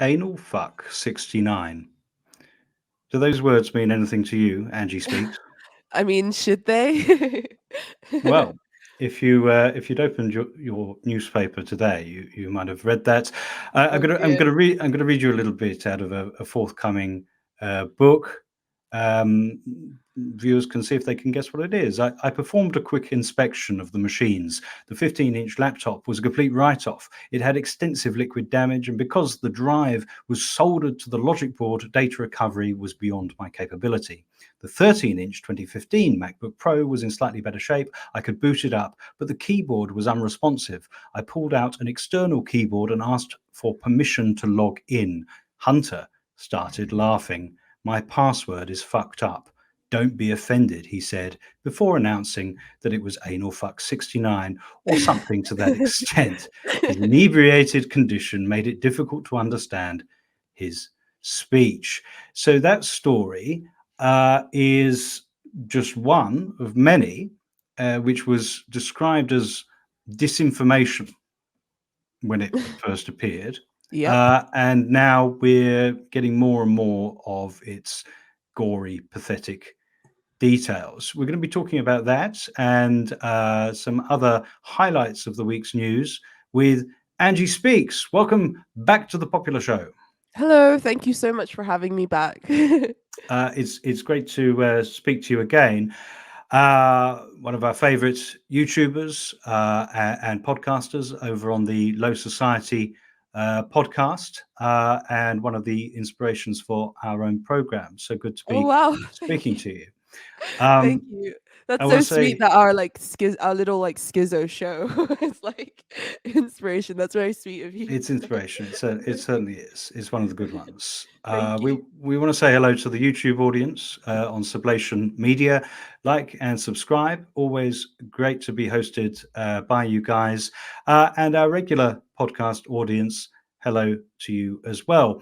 anal fuck 69. Do those words mean anything to you, Angie Speaks? I mean, should they? Well, if you'd opened your newspaper today, you might have read that. I'm gonna read you a little bit out of a forthcoming book. Viewers can see if they can guess what it is. I performed a quick inspection of the machines. The 15-inch laptop was a complete write-off. It had extensive liquid damage, and because the drive was soldered to the logic board, data recovery was beyond my capability. The 13-inch 2015 MacBook Pro was in slightly better shape. I could boot it up, but the keyboard was unresponsive. I pulled out an external keyboard and asked for permission to log in. Hunter started laughing. My password is fucked up. Don't be offended, he said, before announcing that it was anal fuck 69 or something to that extent. His inebriated condition made it difficult to understand his speech. So that story is just one of many, which was described as disinformation when it first appeared. And now we're getting more and more of its gory, pathetic details. We're going to be talking about that and some other highlights of the week's news with Angie Speaks. Welcome back to the Popular Show. Hello, thank you so much for having me back. It's great to speak to you again. One of our favorite YouTubers and podcasters over on the Low Society podcast, and one of the inspirations for our own program. So good to be speaking to you. Thank you. That's so sweet that our little schizo show is like inspiration. That's very sweet of you. It's inspiration. It certainly is. It's one of the good ones. We want to say hello to the YouTube audience on Sublation Media. Like and subscribe. Always great to be hosted by you guys. And our regular podcast audience, hello to you as well.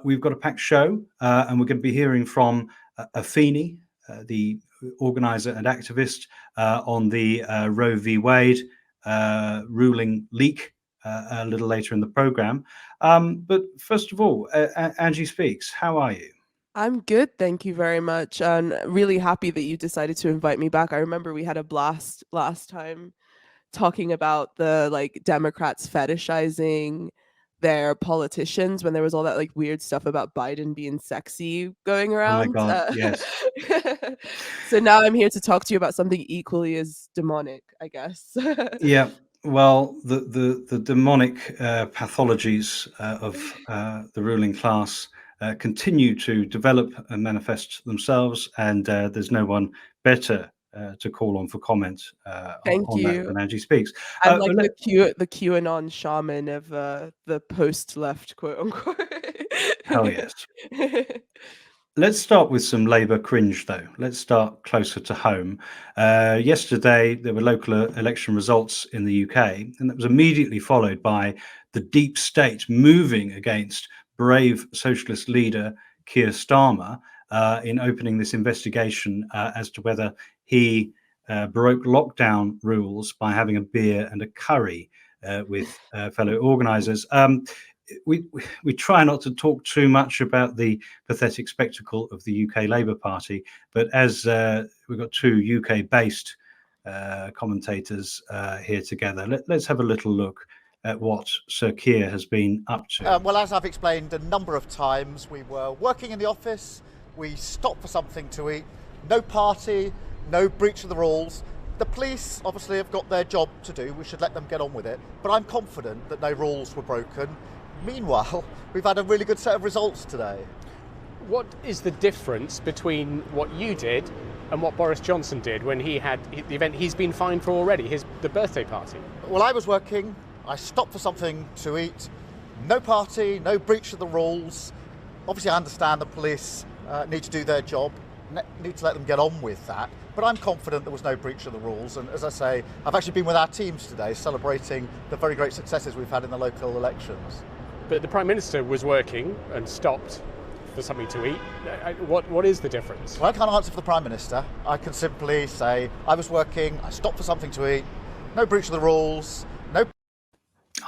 We've got a packed show, and we're going to be hearing from Afeni, the organizer and activist on the Roe v. Wade ruling leak a little later in the program. But first of all, Angie Speaks, how are you? I'm good, thank you very much. And really happy that you decided to invite me back. I remember we had a blast last time talking about the Democrats fetishizing their politicians when there was all that weird stuff about Biden being sexy going around. Oh my God, yes. So now I'm here to talk to you about something equally as demonic, I guess. Yeah, well, the demonic pathologies of the ruling class continue to develop and manifest themselves, and there's no one better to call on for comment on that than Angie Speaks. I'm like the QAnon shaman of the post-left, quote unquote. Hell yes. Let's start with some Labour cringe, though. Let's start closer to home. Yesterday, there were local election results in the UK, and that was immediately followed by the deep state moving against brave socialist leader Keir Starmer in opening this investigation as to whether he broke lockdown rules by having a beer and a curry with fellow organisers. We try not to talk too much about the pathetic spectacle of the UK Labour Party, but as we've got two UK-based commentators here together, let's have a little look at what Sir Keir has been up to. Well, as I've explained a number of times, we were working in the office, we stopped for something to eat, no party, no breach of the rules. The police obviously have got their job to do, we should let them get on with it, but I'm confident that no rules were broken. Meanwhile, we've had a really good set of results today. What is the difference between what you did and what Boris Johnson did when he had the event he's been fined for already, the birthday party? Well, I was working, I stopped for something to eat, no party, no breach of the rules. Obviously, I understand the police need to do their job, need to let them get on with that, but I'm confident there was no breach of the rules. And as I say, I've actually been with our teams today celebrating the very great successes we've had in the local elections. But the Prime Minister was working and stopped for something to eat. What is the difference? Well, I can't answer for the Prime Minister. I can simply say I was working, I stopped for something to eat, no breach of the rules, no...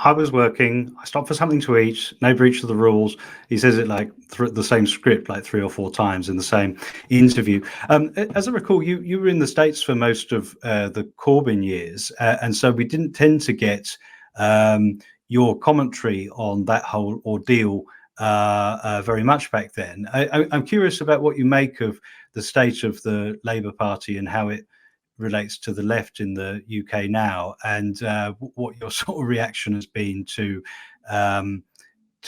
I was working, I stopped for something to eat, no breach of the rules. He says it like the same script, like 3 or 4 times in the same interview. As I recall, you were in the States for most of the Corbyn years, and so we didn't tend to get your commentary on that whole ordeal very much back then. I'm curious about what you make of the state of the Labour Party and how it relates to the left in the UK now, and what your sort of reaction has been to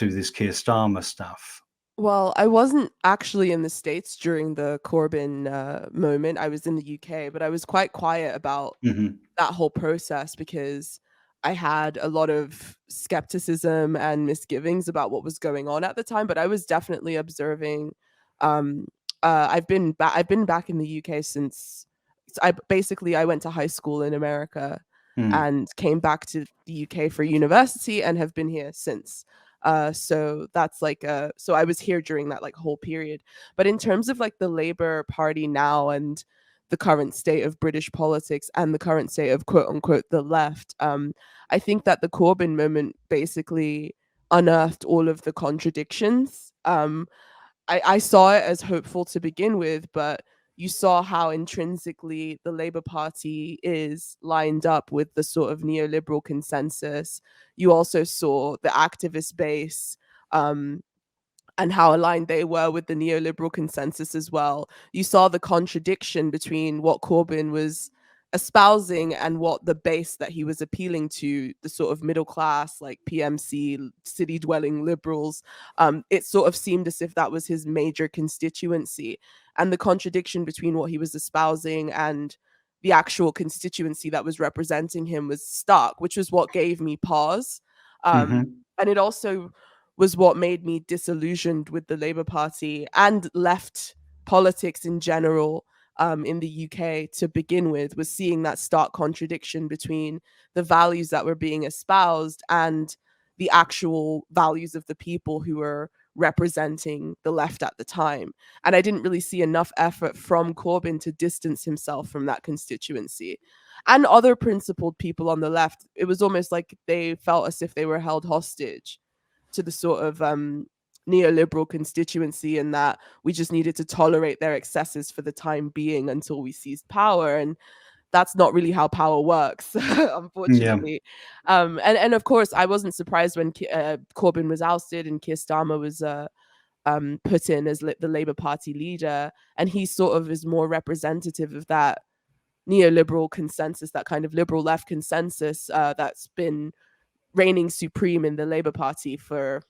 this Keir Starmer stuff. Well, I wasn't actually in the States during the Corbyn moment. I was in the UK, but I was quite quiet about that whole process because I had a lot of skepticism and misgivings about what was going on at the time. But I was definitely observing. Um, I've been back in the UK since I went to high school in America and came back to the UK for university and have been here since. So that's like so I was here during that like whole period. But in terms of like the Labour Party now and the current state of British politics and the current state of quote unquote the left, I think that the Corbyn moment basically unearthed all of the contradictions. I saw it as hopeful to begin with, but you saw how intrinsically the Labour Party is lined up with the sort of neoliberal consensus. You also saw the activist base, and how aligned they were with the neoliberal consensus as well. You saw the contradiction between what Corbyn was espousing and what the base that he was appealing to, the sort of middle class, like PMC, city dwelling liberals. It sort of seemed as if that was his major constituency. And the contradiction between what he was espousing and the actual constituency that was representing him was stark, which was what gave me pause. And it also was what made me disillusioned with the Labour Party and left politics in general in the UK to begin with, was seeing that stark contradiction between the values that were being espoused and the actual values of the people who were representing the left at the time. And I didn't really see enough effort from Corbyn to distance himself from that constituency. And other principled people on the left, it was almost like they felt as if they were held hostage to the sort of neoliberal constituency, and that we just needed to tolerate their excesses for the time being until we seized power. And that's not really how power works, unfortunately. And of course, I wasn't surprised when Corbyn was ousted and Keir Starmer was put in as the Labour Party leader. And he sort of is more representative of that neoliberal consensus, that kind of liberal left consensus that's been reigning supreme in the Labour Party for,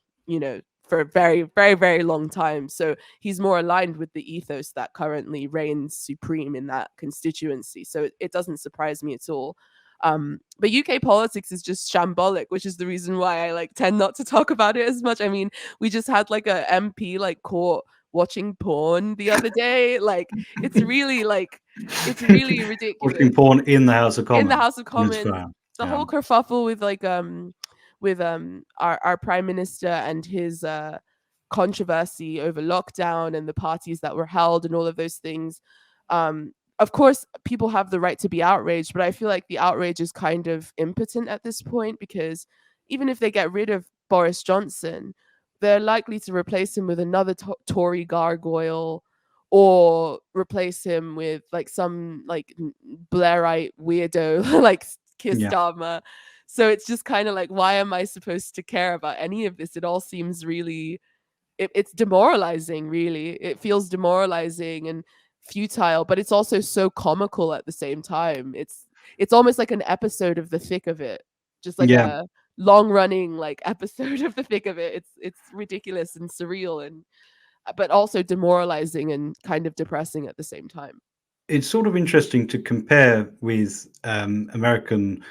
for a very, very, very long time. So he's more aligned with the ethos that currently reigns supreme in that constituency. So it doesn't surprise me at all. But UK politics is just shambolic, which is the reason why I tend not to talk about it as much. I mean, we just had a MP caught watching porn the other day. It's really ridiculous. Watching porn in the House of Commons. In the House of Commons. The whole kerfuffle with our Prime Minister and his controversy over lockdown and the parties that were held and all of those things. Of course, people have the right to be outraged, but I feel like the outrage is kind of impotent at this point, because even if they get rid of Boris Johnson, they're likely to replace him with another Tory gargoyle, or replace him with some Blairite weirdo like Keir Starmer. So it's just kind of why am I supposed to care about any of this? It all seems really, it's demoralizing, really. It feels demoralizing and futile, but it's also so comical at the same time. It's almost like an episode of The Thick of It, just a long-running episode of The Thick of It. It's ridiculous and surreal, and but also demoralizing and kind of depressing at the same time. It's sort of interesting to compare with American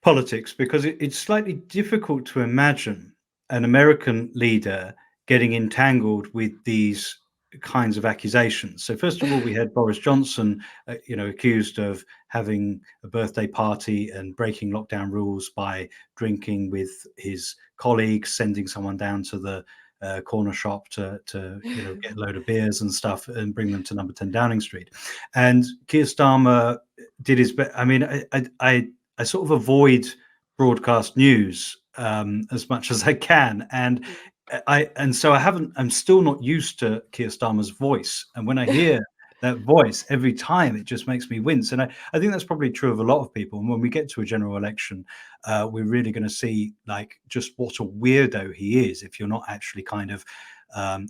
politics, because it's slightly difficult to imagine an American leader getting entangled with these kinds of accusations. So first of all, we had Boris Johnson, accused of having a birthday party and breaking lockdown rules by drinking with his colleagues, sending someone down to the corner shop to get a load of beers and stuff and bring them to number 10 Downing Street. And Keir Starmer did his best. I mean, I sort of avoid broadcast news as much as I can, and I'm still not used to Keir Starmer's voice, and when I hear that voice every time, it just makes me wince. And I think that's probably true of a lot of people. And when we get to a general election, we're really going to see like just what a weirdo he is if you're not actually kind of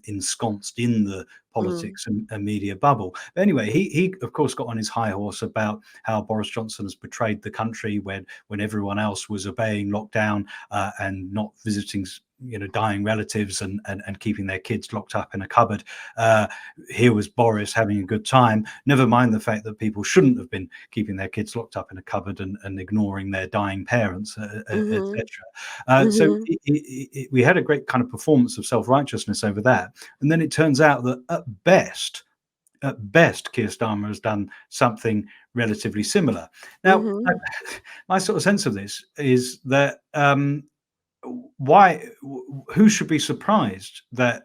ensconced in the politics and media bubble. But anyway, he of course got on his high horse about how Boris Johnson has betrayed the country when everyone else was obeying lockdown and not visiting dying relatives and keeping their kids locked up in a cupboard. Here was Boris having a good time, never mind the fact that people shouldn't have been keeping their kids locked up in a cupboard and ignoring their dying parents, etc. So we had a great kind of performance of self-righteousness over that, and then it turns out that at best Keir Starmer has done something relatively similar. Now, my sort of sense of this is that who should be surprised that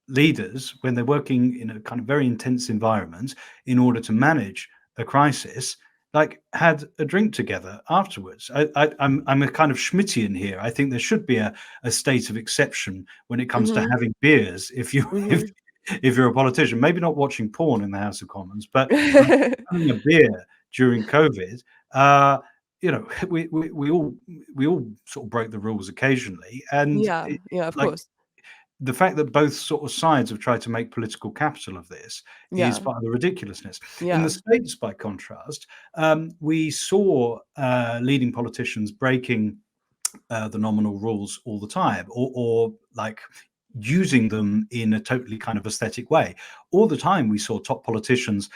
leaders, when they're working in a kind of very intense environment in order to manage a crisis, like had a drink together afterwards? I'm a kind of Schmittian here. I think there should be a state of exception when it comes to having beers if you're a politician. Maybe not watching porn in the House of Commons, but having a beer during COVID. We all sort of break the rules occasionally, and of course. The fact that both sort of sides have tried to make political capital of this is part of the ridiculousness. In the States, by contrast, we saw leading politicians breaking the nominal rules all the time, or like using them in a totally kind of aesthetic way. All the time we saw top politicians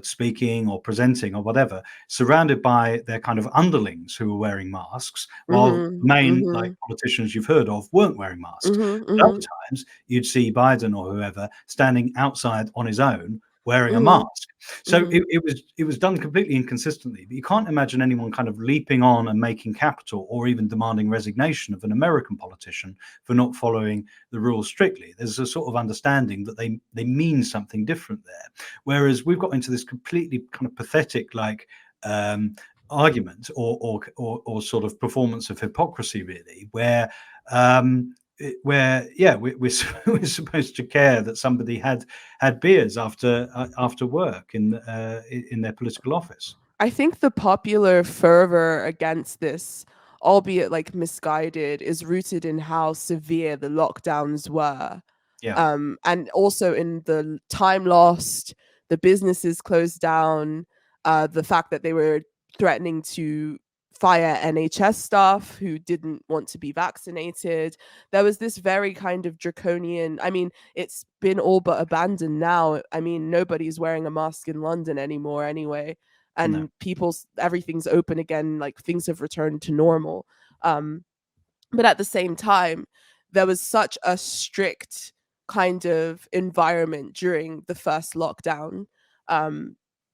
speaking or presenting or whatever, surrounded by their kind of underlings who were wearing masks, while main like politicians you've heard of weren't wearing masks. Other times you'd see Biden or whoever standing outside on his own wearing a mask. So it was done completely inconsistently. But you can't imagine anyone kind of leaping on and making capital or even demanding resignation of an American politician for not following the rules strictly. There's a sort of understanding that they mean something different there. Whereas we've got into this completely kind of pathetic like argument or sort of performance of hypocrisy, really, where we're supposed to care that somebody had beers after work in their political office. I think the popular fervor against this, albeit like misguided, is rooted in how severe the lockdowns were. And also in the time lost, the businesses closed down, the fact that they were threatening to fire NHS staff who didn't want to be vaccinated. There was this very kind of draconian, I mean, it's been all but abandoned now. I mean, nobody's wearing a mask in London anymore anyway. And everything's open again, like things have returned to normal. But at the same time, there was such a strict kind of environment during the first lockdown.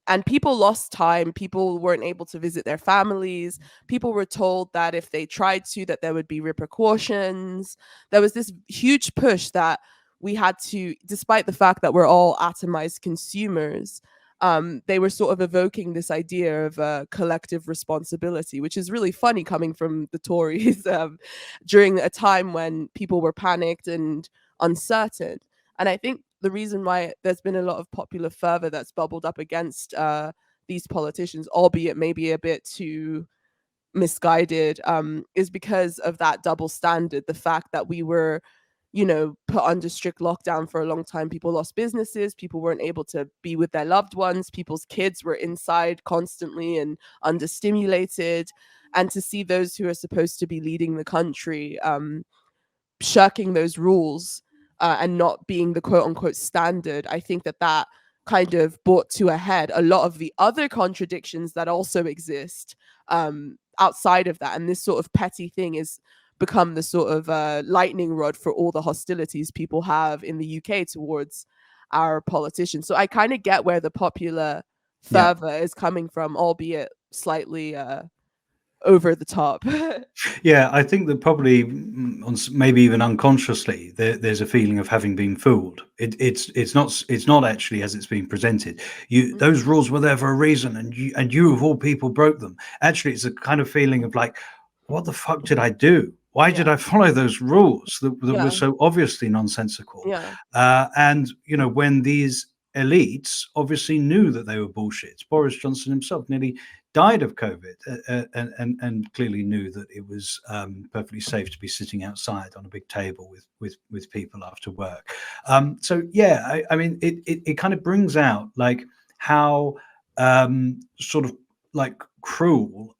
And people lost time. People weren't able to visit their families. People were told that if they tried to, that there would be repercussions. There was this huge push that we had to, despite the fact that we're all atomized consumers, they were sort of evoking this idea of collective responsibility, which is really funny coming from the Tories during a time when people were panicked and uncertain. And I think the reason why there's been a lot of popular fervor that's bubbled up against these politicians, albeit maybe a bit too misguided, is because of that double standard. The fact that we were, put under strict lockdown for a long time. People lost businesses. People weren't able to be with their loved ones. People's kids were inside constantly and understimulated. And to see those who are supposed to be leading the country shirking those rules and not being the quote unquote standard, I think that kind of brought to a head a lot of the other contradictions that also exist outside of that. And this sort of petty thing is become the sort of lightning rod for all the hostilities people have in the UK towards our politicians. So I kind of get where the popular fervor is coming from, albeit slightly over the top. Yeah, I think that probably, maybe even unconsciously, there's a feeling of having been fooled. It's not actually as it's being presented. Those rules were there for a reason, and you of all people broke them. Actually, it's a kind of feeling of like, what the fuck did I do? why did I follow those rules that Yeah. were so obviously nonsensical? Yeah. And, when these elites obviously knew that they were bullshit. Boris Johnson himself nearly died of COVID and clearly knew that it was perfectly safe to be sitting outside on a big table with people after work. So, yeah, I mean, it kind of brings out like how sort of like cruel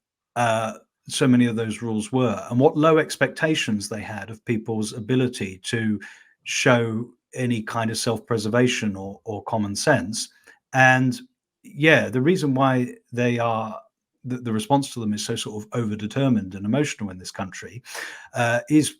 so many of those rules were, and what low expectations they had of people's ability to show any kind of self-preservation or common sense. And yeah, the reason why they are the response to them is so sort of overdetermined and emotional in this country is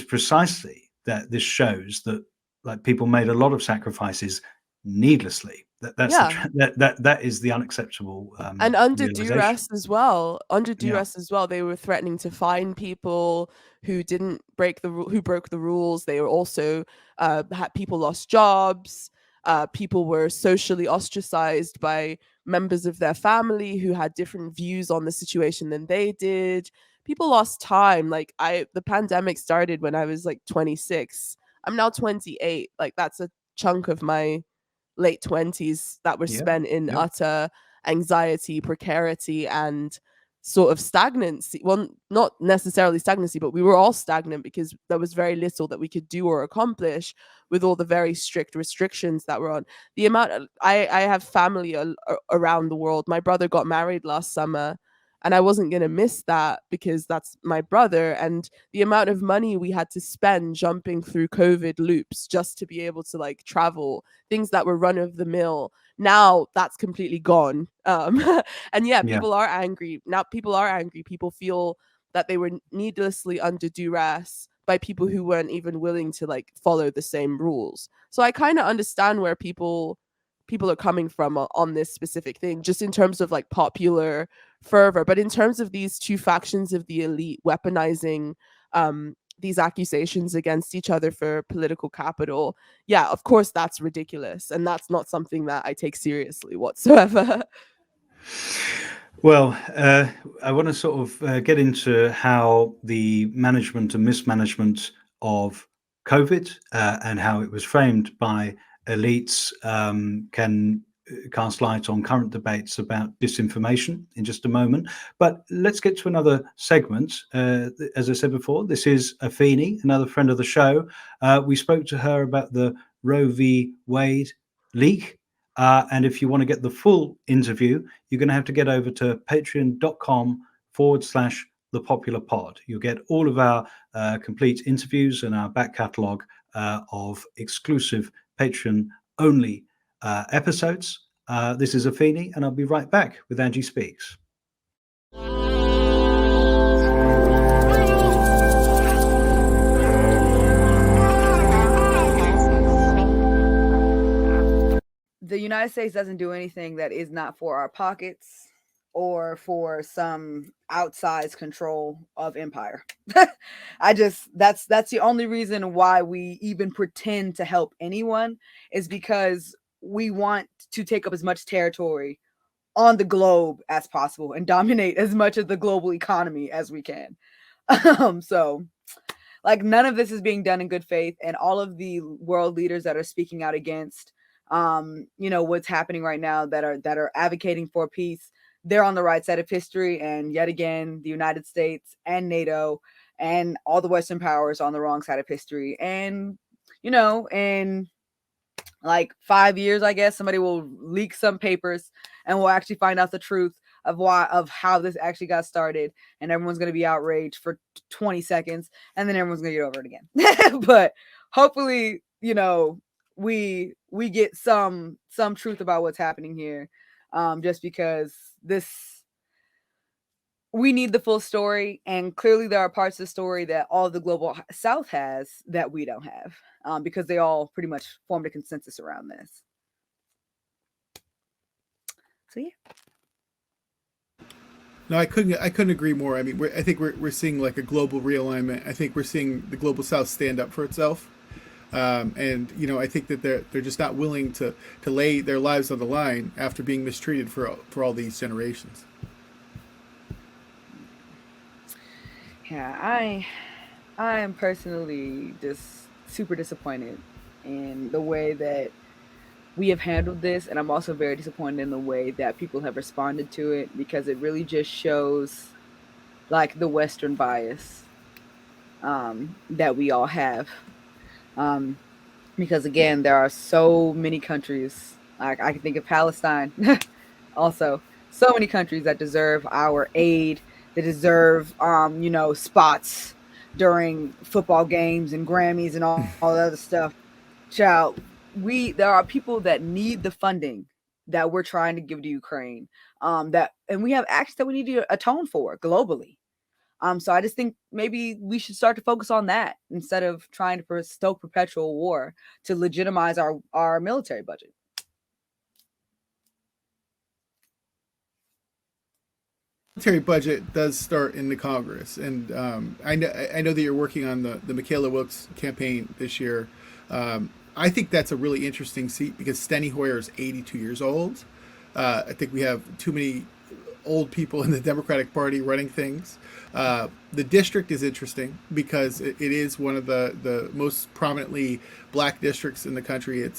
precisely that this shows that like people made a lot of sacrifices needlessly. That is the unacceptable And under realization. duress as well. Under duress as well, they were threatening to fine people who didn't who broke the rules. They were also had people lost jobs. People were socially ostracized by members of their family who had different views on the situation than they did. People lost time. Like the pandemic started when I was like 26. I'm now 28. Like that's a chunk of my late 20s that were spent in utter anxiety, precarity, and sort of stagnancy. Well, not necessarily stagnancy, but we were all stagnant because there was very little that we could do or accomplish with all the very strict restrictions that were on. The amount I have family around the world. My brother got married last summer, and I wasn't going to miss that because that's my brother. And the amount of money we had to spend jumping through COVID loops just to be able to like travel, things that were run of the mill. Now that's completely gone. And people are angry. Now people are angry. People feel that they were needlessly under duress by people who weren't even willing to like follow the same rules. So I kind of understand where people are coming from on this specific thing, just in terms of like popular fervor. But in terms of these two factions of the elite weaponizing these accusations against each other for political capital, yeah, of course that's ridiculous, and that's not something that I take seriously whatsoever. Well, I want to sort of get into how the management and mismanagement of COVID and how it was framed by elites can cast light on current debates about disinformation in just a moment. But let's get to another segment. As I said before, this is Afeni, another friend of the show. We spoke to her about the Roe v. Wade leak. And if you want to get the full interview, you're going to have to get over to patreon.com/the popular pod. You'll get all of our complete interviews and our back catalogue of exclusive Patreon only episodes. This is Afeni, and I'll be right back with Angie Speaks. The United States doesn't do anything that is not for our pockets or for some outsized control of empire. That's the only reason why we even pretend to help anyone, is because we want to take up as much territory on the globe as possible and dominate as much of the global economy as we can. So like none of this is being done in good faith, and all of the world leaders that are speaking out against what's happening right now, that are advocating for peace, they're on the right side of history. And yet again, the United States and NATO and all the Western powers on the wrong side of history. And in like 5 years, I guess somebody will leak some papers and we'll actually find out the truth of how this actually got started, and everyone's going to be outraged for 20 seconds, and then everyone's going to get over it again. But hopefully, we get some truth about what's happening here, just because we need the full story, and clearly there are parts of the story that all of the global South has that we don't have, because they all pretty much formed a consensus around this. So yeah. No, I couldn't agree more. I mean, I think we're seeing like a global realignment. I think we're seeing the global South stand up for itself, and I think that they're just not willing to lay their lives on the line after being mistreated for all these generations. Yeah, I am personally just super disappointed in the way that we have handled this, and I'm also very disappointed in the way that people have responded to it, because it really just shows like the Western bias that we all have. Um, because again, there are so many countries, like I can think of Palestine, also so many countries that deserve our aid, that deserve spots during football games and Grammys and all the other stuff. Child, there are people that need the funding that we're trying to give to Ukraine, and we have acts that we need to atone for globally. So I just think maybe we should start to focus on that instead of trying to stoke perpetual war to legitimize our military budget. Military budget does start in the Congress, and I know that you're working on the Michaela Wilkes campaign this year. I think that's a really interesting seat because Steny Hoyer is 82 years old. I think we have too many old people in the Democratic Party running things. The district is interesting because it is one of the most prominently black districts in the country. It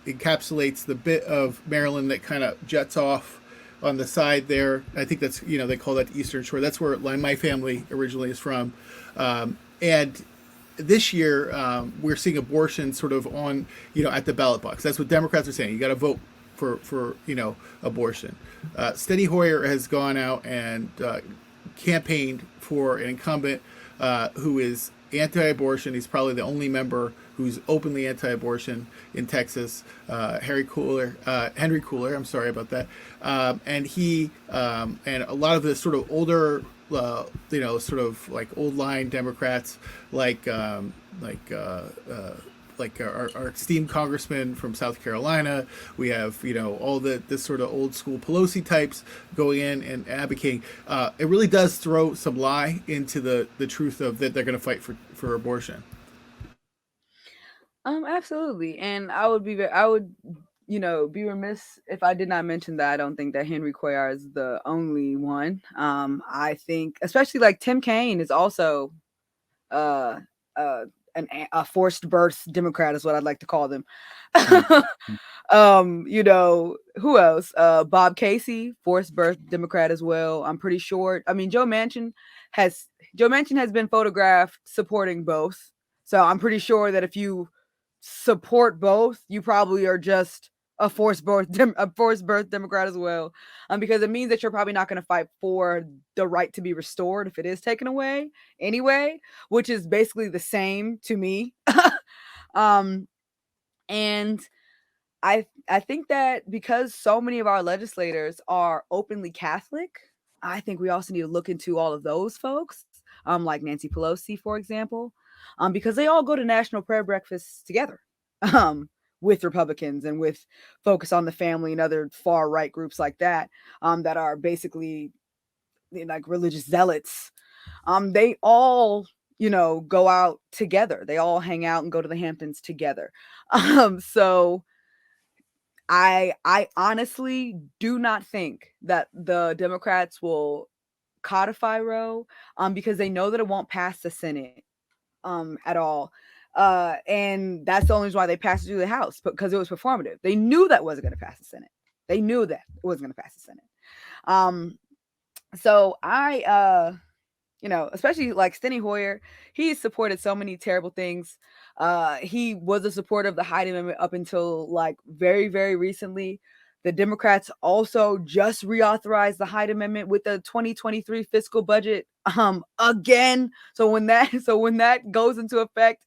encapsulates the bit of Maryland that kind of jets off on the side there. I think that's, they call that the Eastern Shore. That's where my family originally is from. And this year, we're seeing abortion sort of on, at the ballot box. That's what Democrats are saying. You got to vote for abortion. Steny Hoyer has gone out and campaigned for an incumbent who is anti-abortion. He's probably the only member who's openly anti-abortion in Texas. Henry Cooler. I'm sorry about that. And he and a lot of the sort of older, sort of like old line Democrats, like our esteemed congressman from South Carolina. We have, all this sort of old school Pelosi types going in and advocating. It really does throw some lie into the truth of that they're going to fight for abortion. Absolutely. And I would be be remiss if I did not mention that I don't think that Henry Cuellar is the only one. I think especially like Tim Kaine is also a forced birth Democrat is what I'd like to call them. Who else? Bob Casey, forced birth Democrat as well. I'm pretty sure. I mean, Joe Manchin has been photographed supporting both. So I'm pretty sure that if you support both, you probably are just a forced birth Democrat as well, because it means that you're probably not going to fight for the right to be restored if it is taken away anyway, which is basically the same to me. And I think that because so many of our legislators are openly Catholic, I think we also need to look into all of those folks, like Nancy Pelosi, for example, because they all go to national prayer breakfasts together, with Republicans and with Focus on the Family and other far right groups like that, that are basically like religious zealots. They all, go out together. They all hang out and go to the Hamptons together. So I honestly do not think that the Democrats will codify Roe, because they know that it won't pass the Senate at all. And that's the only reason why they passed it through the House, because it was performative. They knew that wasn't going to pass the Senate. They knew that it wasn't going to pass the Senate. So I especially like Steny Hoyer, he supported so many terrible things. He was a supporter of the Hyde Amendment up until like very, very recently. The Democrats also just reauthorized the Hyde Amendment with the 2023 fiscal budget again. So when that goes into effect,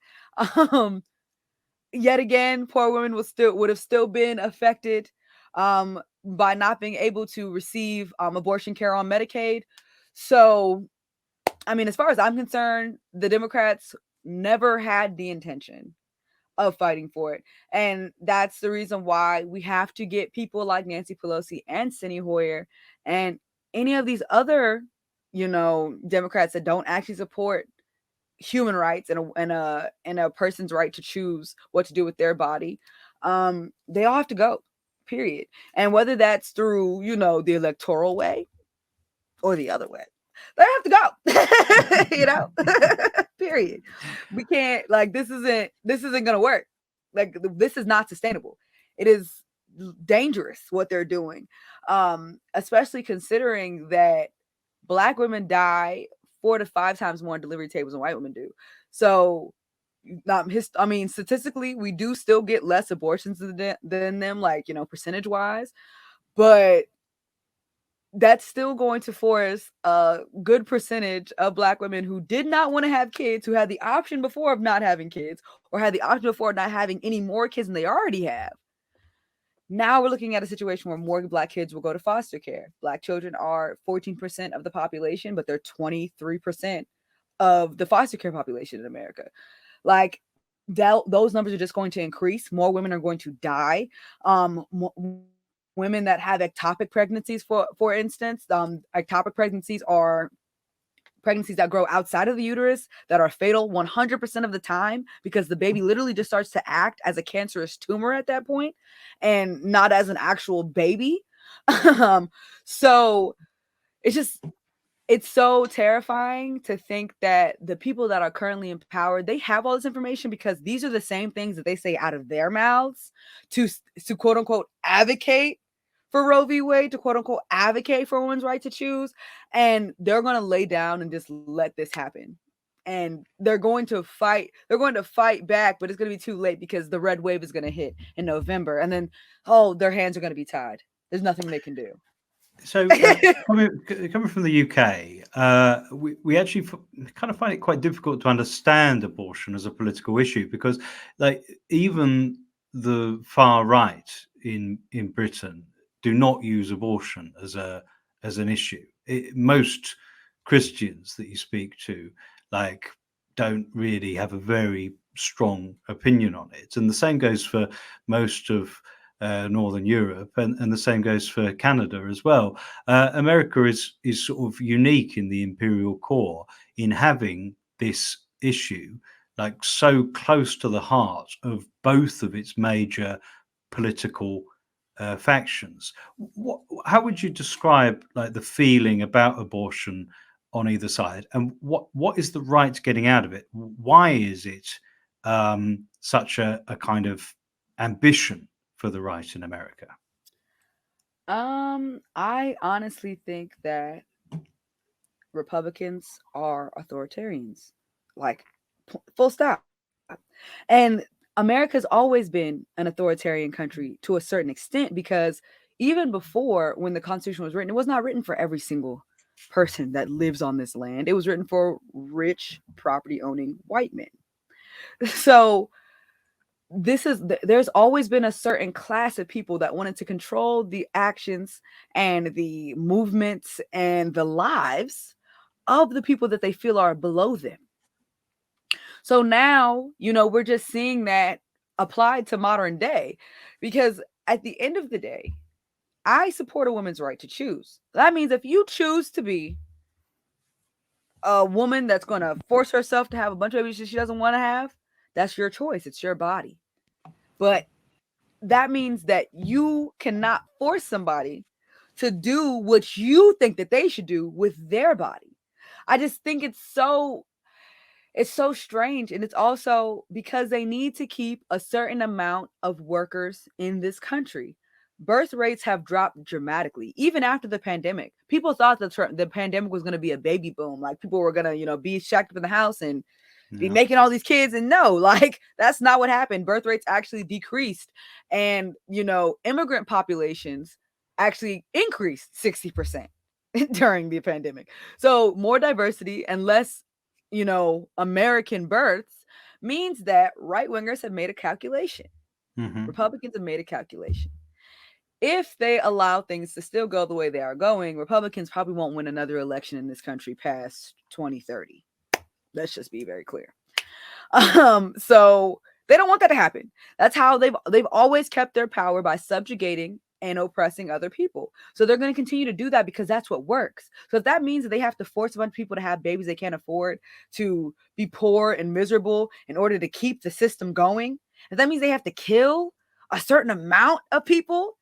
yet again, poor women would have still been affected by not being able to receive abortion care on Medicaid. So I mean, as far as I'm concerned, the Democrats never had the intention of fighting for it. And that's the reason why we have to get people like Nancy Pelosi and Steny Hoyer and any of these other, Democrats that don't actually support human rights and a person's right to choose what to do with their body. They all have to go, period. And whether that's through, the electoral way or the other way. they have to go. You know, period. We can't, like, this isn't gonna work. Like, this is not sustainable. It is dangerous what they're doing, especially considering that Black women die 4 to 5 times more on delivery tables than white women do. So, statistically, we do still get less abortions than them, like, you know, percentage wise, but that's still going to force a good percentage of Black women who did not want to have kids, who had the option before of not having kids, or had the option before of not having any more kids than they already have. Now we're looking at a situation where more Black kids will go to foster care. Black children are 14% of the population, but they're 23% of the foster care population in America. Like, those numbers are just going to increase. More women are going to die. Women that have ectopic pregnancies, for instance, ectopic pregnancies are pregnancies that grow outside of the uterus that are fatal 100% of the time, because the baby literally just starts to act as a cancerous tumor at that point and not as an actual baby. So it's so terrifying to think that the people that are currently in power, they have all this information because these are the same things that they say out of their mouths to quote unquote advocate for Roe v. Wade, to quote unquote advocate for women's right to choose. And they're going to lay down and just let this happen. And they're going to fight back, but it's going to be too late because the red wave is going to hit in November. And then, their hands are going to be tied. There's nothing they can do. So coming from the UK, we actually kind of find it quite difficult to understand abortion as a political issue, because, like, even the far right in Britain do not use abortion as an issue. Most Christians that you speak to, like, don't really have a very strong opinion on it, and the same goes for most of Northern Europe, and the same goes for Canada as well. America is sort of unique in the imperial core in having this issue, like, so close to the heart of both of its major political factions. How would you describe, like, the feeling about abortion on either side, and what is the right getting out of it? Why is it such a kind of ambition for the right in America? I honestly think that Republicans are authoritarians, like, full stop. And America's always been an authoritarian country to a certain extent, because even before, when the Constitution was written, it was not written for every single person that lives on this land. It was written for rich, property owning white men. So there's always been a certain class of people that wanted to control the actions and the movements and the lives of the people that they feel are below them. So now, we're just seeing that applied to modern day, because at the end of the day, I support a woman's right to choose. That means if you choose to be a woman that's going to force herself to have a bunch of babies she doesn't want to have, that's your choice. It's your body. But that means that you cannot force somebody to do what you think that they should do with their body. I just think it's so strange. And it's also because they need to keep a certain amount of workers in this country. Birth rates have dropped dramatically, even after the pandemic. People thought that the pandemic was going to be a baby boom. Like, people were going to, be shacked up in the house and be making all these kids. And no, like, that's not what happened. Birth rates actually decreased. And, immigrant populations actually increased 60% during the pandemic. So more diversity and less, American births means that right wingers have made a calculation. Mm-hmm. Republicans have made a calculation. If they allow things to still go the way they are going, Republicans probably won't win another election in this country past 2030. Let's just be very clear. So they don't want that to happen. That's how they've always kept their power, by subjugating and oppressing other people. So they're going to continue to do that because that's what works. So if that means that they have to force a bunch of people to have babies they can't afford, to be poor and miserable in order to keep the system going, if that means they have to kill a certain amount of people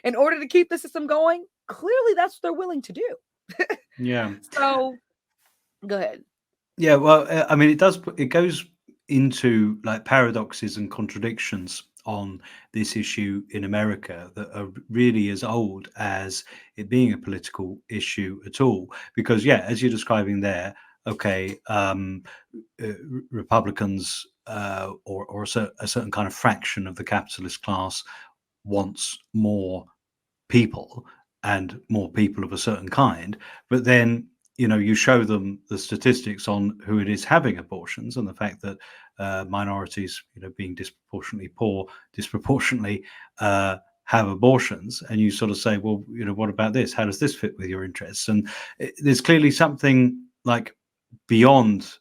in order to keep the system going, clearly that's what they're willing to do. Yeah. So go ahead. Yeah, well, I mean, it goes into like paradoxes and contradictions on this issue in America that are really as old as it being a political issue at all. Because, yeah, as you're describing there, okay, Republicans or a certain kind of fraction of the capitalist class wants more people and more people of a certain kind, but then you show them the statistics on who it is having abortions and the fact that minorities being disproportionately poor disproportionately have abortions, and you sort of say, well, what about this? How does this fit with your interests? And there's clearly something like beyond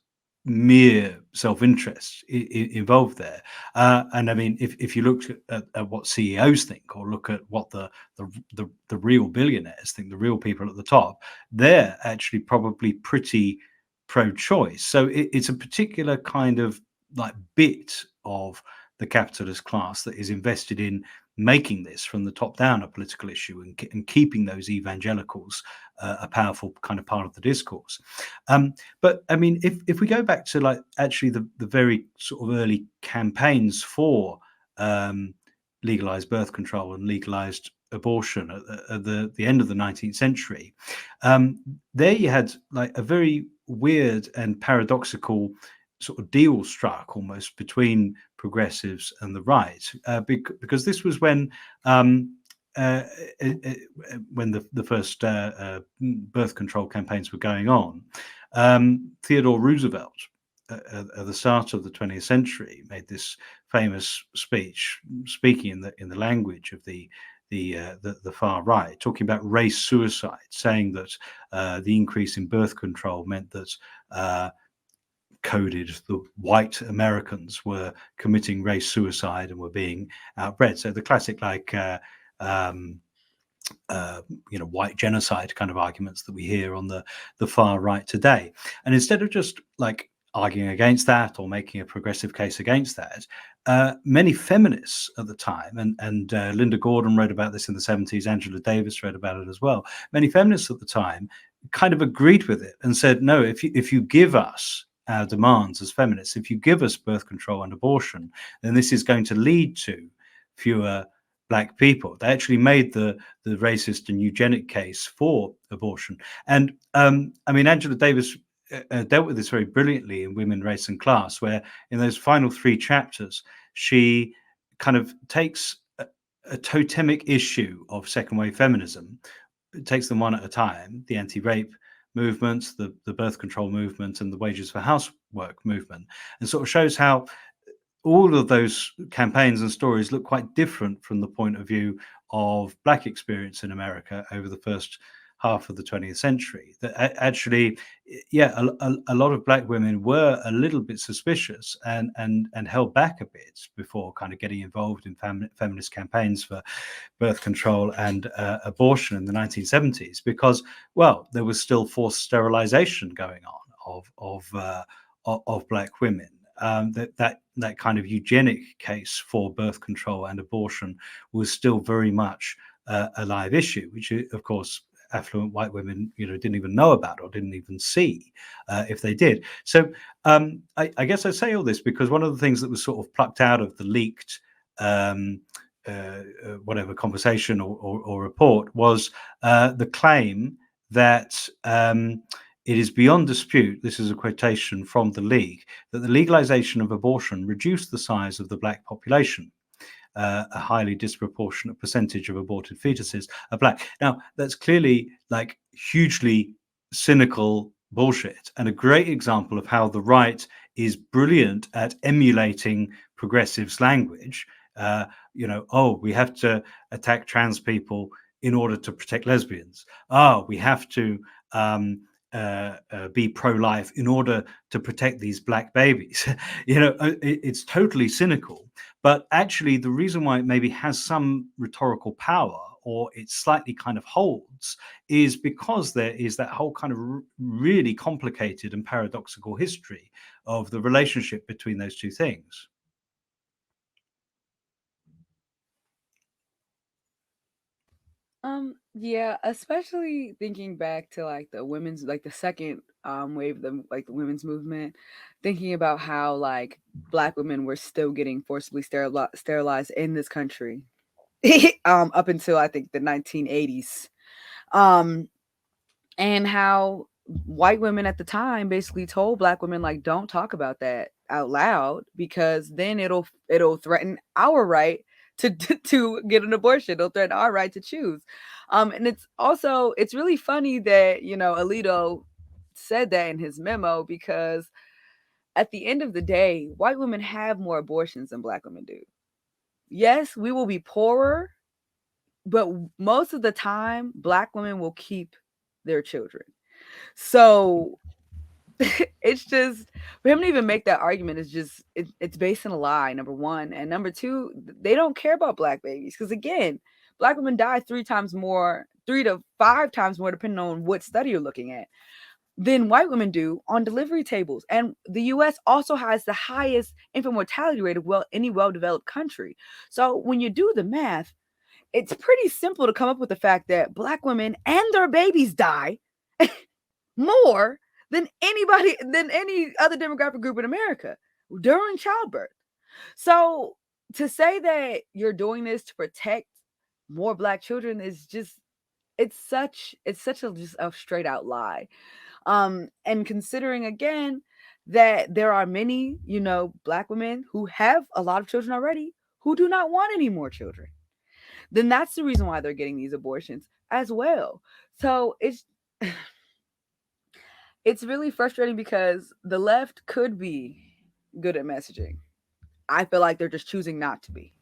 mere self-interest involved there. And I mean, if you look at what CEOs think, or look at what the real billionaires think, the real people at the top, they're actually probably pretty pro-choice. So it's a particular kind of like bit of the capitalist class that is invested in making this from the top down a political issue, and keeping those evangelicals a powerful kind of part of the discourse. But I mean, if we go back to like actually the very sort of early campaigns for legalized birth control and legalized abortion at the end of the 19th century, there you had like a very weird and paradoxical sort of deal struck almost between progressives and the right, because this was when the first birth control campaigns were going on. Theodore Roosevelt, at the start of the 20th century, made this famous speech, speaking in the language of the far right, talking about race suicide, saying that the increase in birth control meant that coded the white Americans were committing race suicide and were being outbred. So the classic white genocide kind of arguments that we hear on the far right today. And instead of just like arguing against that or making a progressive case against that, many feminists at the time, and Linda Gordon wrote about this in the 70s, Angela Davis wrote about it as well, many feminists at the time kind of agreed with it and said, no, if you give us our demands as feminists, if you give us birth control and abortion, then this is going to lead to fewer black people. They actually made the racist and eugenic case for abortion. And I mean, Angela Davis dealt with this very brilliantly in Women, Race and Class, where in those final 3 chapters, she kind of takes a totemic issue of second wave feminism, takes them one at a time, the anti-rape movement, the birth control movement, and the wages for housework movement, and sort of shows how all of those campaigns and stories look quite different from the point of view of black experience in America over the first half of the 20th century. That actually, yeah, a lot of black women were a little bit suspicious and held back a bit before kind of getting involved in feminist campaigns for birth control and abortion in the 1970s, because, well, there was still forced sterilization going on of black women. That kind of eugenic case for birth control and abortion was still very much a live issue, which, of course, affluent white women, didn't even know about or didn't even see if they did. So I guess I say all this because one of the things that was sort of plucked out of the leaked whatever conversation or report was the claim that it is beyond dispute, this is a quotation from the League, that the legalization of abortion reduced the size of the black population. A highly disproportionate percentage of aborted fetuses are black. Now, that's clearly like hugely cynical bullshit, and a great example of how the right is brilliant at emulating progressives' language. We have to attack trans people in order to protect lesbians. We have to be pro-life in order to protect these black babies. It's totally cynical. But actually, the reason why it maybe has some rhetorical power, or it slightly kind of holds, is because there is that whole kind of really complicated and paradoxical history of the relationship between those two things. Yeah, especially thinking back to like the women's, like the second wave, the women's movement, thinking about how like Black women were still getting forcibly sterilized in this country, up until I think the 1980s. Um, and how white women at the time basically told Black women like, don't talk about that out loud, because then it'll threaten our right to get an abortion. It'll threaten our right to choose. And it's really funny that, you know, Alito said that in his memo, because at the end of the day, white women have more abortions than Black women do. Yes, we will be poorer, but most of the time Black women will keep their children. So it's just, for him to even make that argument is just, it's based on a lie, number one. And number two, they don't care about Black babies, because again, Black women die 3 to 5 times more, depending on what study you're looking at, than white women do on delivery tables. And the US also has the highest infant mortality rate of any well-developed country. So when you do the math, it's pretty simple to come up with the fact that Black women and their babies die more than any other demographic group in America during childbirth. So to say that you're doing this to protect more Black children is just, it's such a straight out lie. And considering again that there are many, you know, Black women who have a lot of children already who do not want any more children, then that's the reason why they're getting these abortions as well. So it's really frustrating, because the left could be good at messaging. I feel like they're just choosing not to be.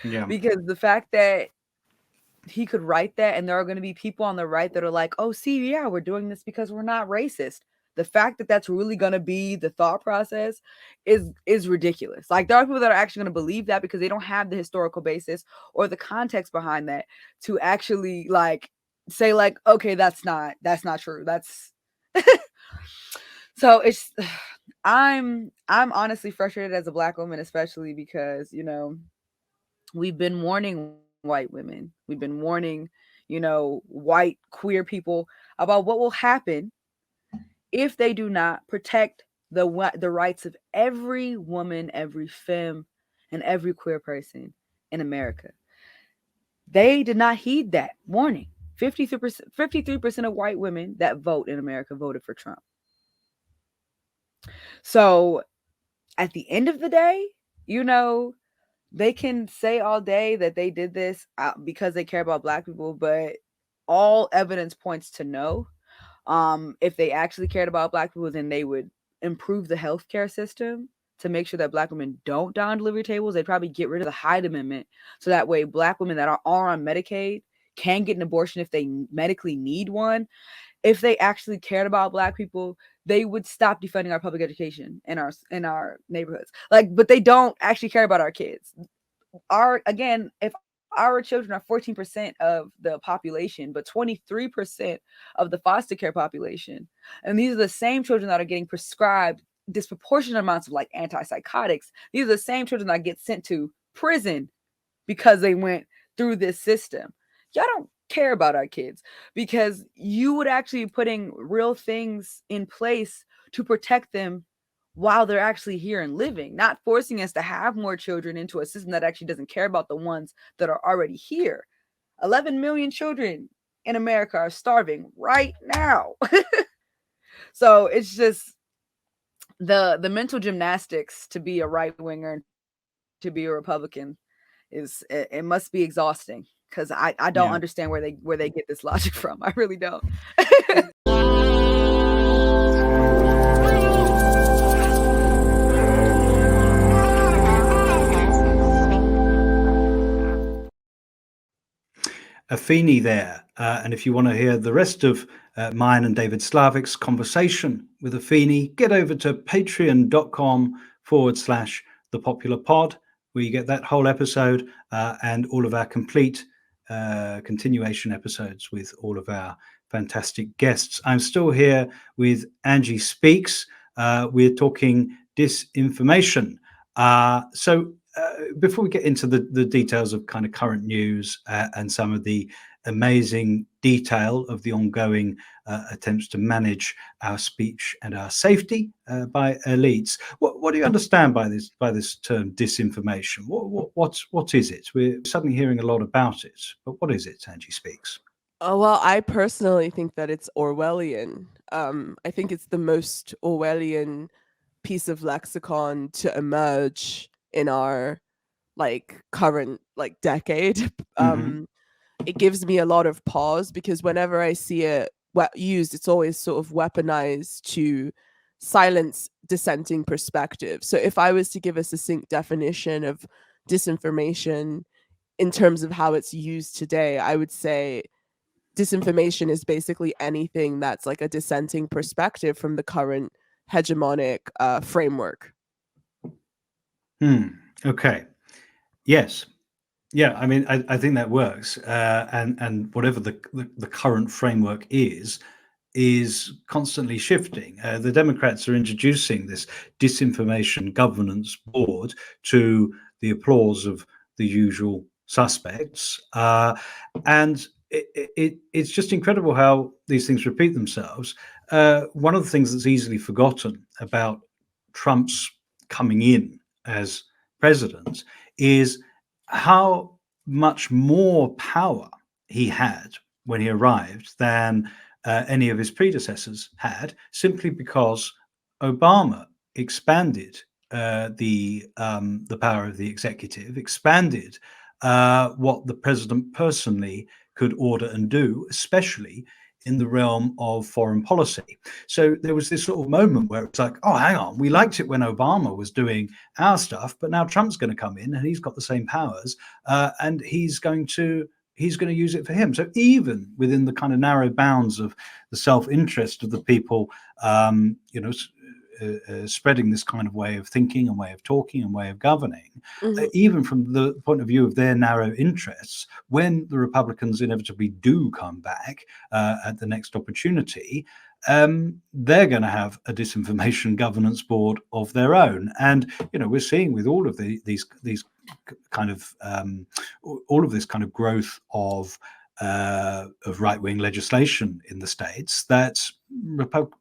Yeah. Because the fact that he could write that, and there are going to be people on the right that are like, oh, see, yeah, we're doing this because we're not racist. The fact that that's really going to be the thought process is ridiculous. Like, there are people that are actually going to believe that because they don't have the historical basis or the context behind that to actually like say like, okay, that's not true. That's so it's I'm honestly frustrated as a Black woman, especially because, you know, we've been warning white women, we've been warning, you know, white queer people about what will happen if they do not protect the rights of every woman, every femme, and every queer person in America. They did not heed that warning. 53% of white women that vote in America voted for Trump. So at the end of the day, you know, they can say all day that they did this because they care about Black people, but all evidence points to no. If they actually cared about Black people, then they would improve the healthcare system to make sure that Black women don't die on delivery tables. They'd probably get rid of the Hyde Amendment, so that way Black women that are on Medicaid can get an abortion if they medically need one. If they actually cared about Black people, they would stop defunding our public education in our neighborhoods. Like, but they don't actually care about our kids. If our children are 14% of the population, but 23% of the foster care population, and these are the same children that are getting prescribed disproportionate amounts of like antipsychotics. These are the same children that get sent to prison because they went through this system. Y'all don't care about our kids, because you would actually be putting real things in place to protect them while they're actually here and living, not forcing us to have more children into a system that actually doesn't care about the ones that are already here. 11 million children in America are starving right now. So it's just the mental gymnastics to be a right winger and to be a Republican it must be exhausting, because I don't understand where they get this logic from. I really don't. Afeni there. And if you want to hear the rest of mine and David Slavick's conversation with Afeni, get over to patreon.com/thepopularpod, where you get that whole episode and all of our complete continuation episodes with all of our fantastic guests. I'm still here with Angie Speaks. We're talking disinformation. So before we get into the details of kind of current news and some of the amazing detail of the ongoing attempts to manage our speech and our safety by elites, what do you understand by this term disinformation? What is it? We're suddenly hearing a lot about it, but what is it, Angie Speaks? Oh, well, I personally think that it's Orwellian. I think it's the most Orwellian piece of lexicon to emerge in our current decade. Mm-hmm. It gives me a lot of pause because whenever I see it used, it's always sort of weaponized to silence dissenting perspectives. So if I was to give a succinct definition of disinformation in terms of how it's used today, I would say disinformation is basically anything that's like a dissenting perspective from the current hegemonic framework. Okay. Yes. Yeah, I mean, I think that works, and whatever the current framework is constantly shifting. The Democrats are introducing this Disinformation Governance Board to the applause of the usual suspects, and it's just incredible how these things repeat themselves. One of the things that's easily forgotten about Trump's coming in as president is how much more power he had when he arrived than any of his predecessors had, simply because Obama expanded the power of the executive, expanded what the president personally could order and do, especially in the realm of foreign policy. So there was this sort of moment where it's like, oh, hang on, we liked it when Obama was doing our stuff, but now Trump's going to come in and he's got the same powers, and he's going to use it for him. So even within the kind of narrow bounds of the self-interest of the people, spreading this kind of way of thinking and way of talking and way of governing, even from the point of view of their narrow interests, when the Republicans inevitably do come back at the next opportunity, they're going to have a disinformation governance board of their own. And we're seeing with all of these kind of all of this kind of growth of right-wing legislation in the states, that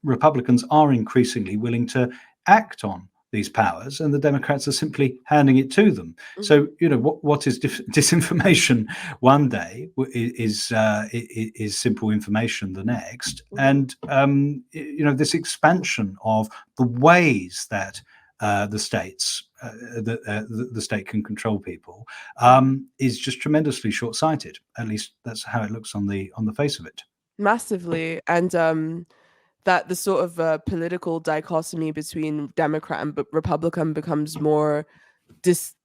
Republicans are increasingly willing to act on these powers, and the Democrats are simply handing it to them. So what is disinformation one day is simple information the next, and this expansion of the ways that the states the state can control people is just tremendously short-sighted. At least that's how it looks on the face of it. Massively. And that the sort of political dichotomy between Democrat and Republican becomes more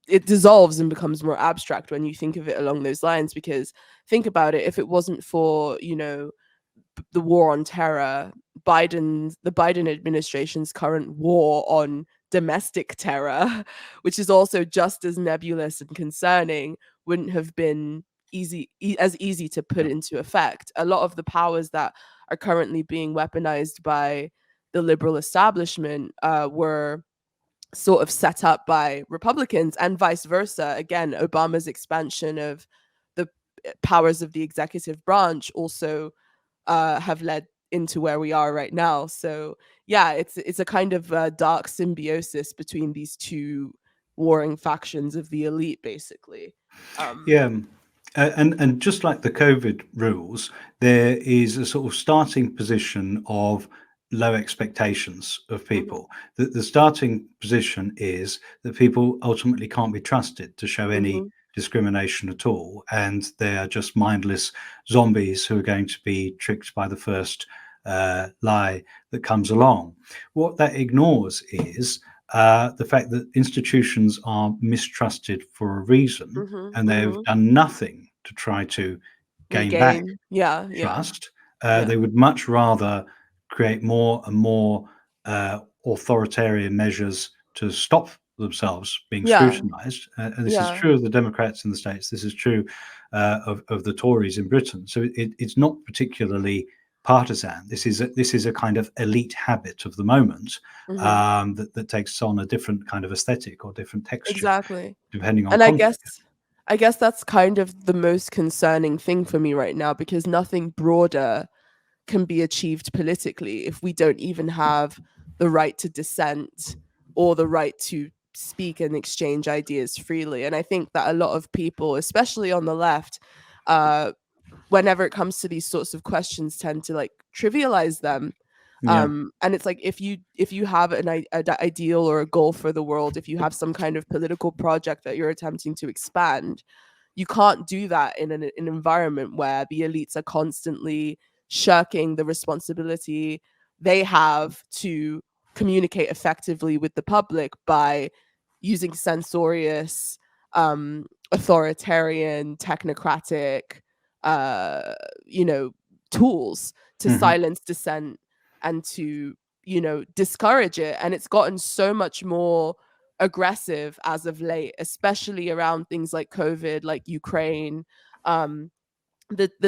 it dissolves and becomes more abstract when you think of it along those lines. Because think about it, if it wasn't for the war on terror, the Biden administration's current war on domestic terror, which is also just as nebulous and concerning, wouldn't have been as easy to put into effect. A lot of the powers that are currently being weaponized by the liberal establishment were sort of set up by Republicans, and vice versa. Again, Obama's expansion of the powers of the executive branch also have led into where we are right now. So yeah, it's a kind of dark symbiosis between these two warring factions of the elite, basically. And just like the COVID rules, there is a sort of starting position of low expectations of people. The starting position is that people ultimately can't be trusted to show any discrimination at all, and they are just mindless zombies who are going to be tricked by the first lie that comes along. What that ignores is the fact that institutions are mistrusted for a reason, and they've done nothing to try to gain back trust. They would much rather create more and more authoritarian measures to stop themselves being scrutinized. And this is true of the Democrats in the States. This is true of the Tories in Britain. So it's not particularly partisan. This is a kind of elite habit of the moment, that takes on a different kind of aesthetic or different texture, Exactly. depending on And context. I guess that's kind of the most concerning thing for me right now, because nothing broader can be achieved politically if we don't even have the right to dissent or the right to speak and exchange ideas freely. And I think that a lot of people, especially on the left, whenever it comes to these sorts of questions, tend to like trivialize them. Yeah. And it's like, if you have an ideal or a goal for the world, if you have some kind of political project that you're attempting to expand, you can't do that in an environment where the elites are constantly shirking the responsibility they have to communicate effectively with the public by using censorious, authoritarian, technocratic, uh, you know, tools to silence dissent and to, discourage it. And it's gotten so much more aggressive as of late, especially around things like COVID, like Ukraine. The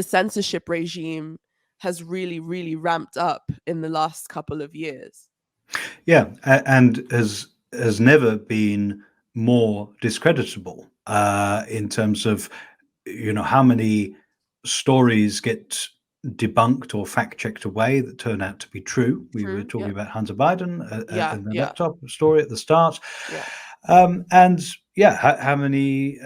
censorship regime has really, really ramped up in the last couple of years. Yeah, and has never been more discreditable, in terms of, how many stories get debunked or fact checked away that turn out to be true. We were True. talking Yeah. about Hunter Biden, Yeah. and the Yeah. laptop story at the start. Yeah. And yeah, how many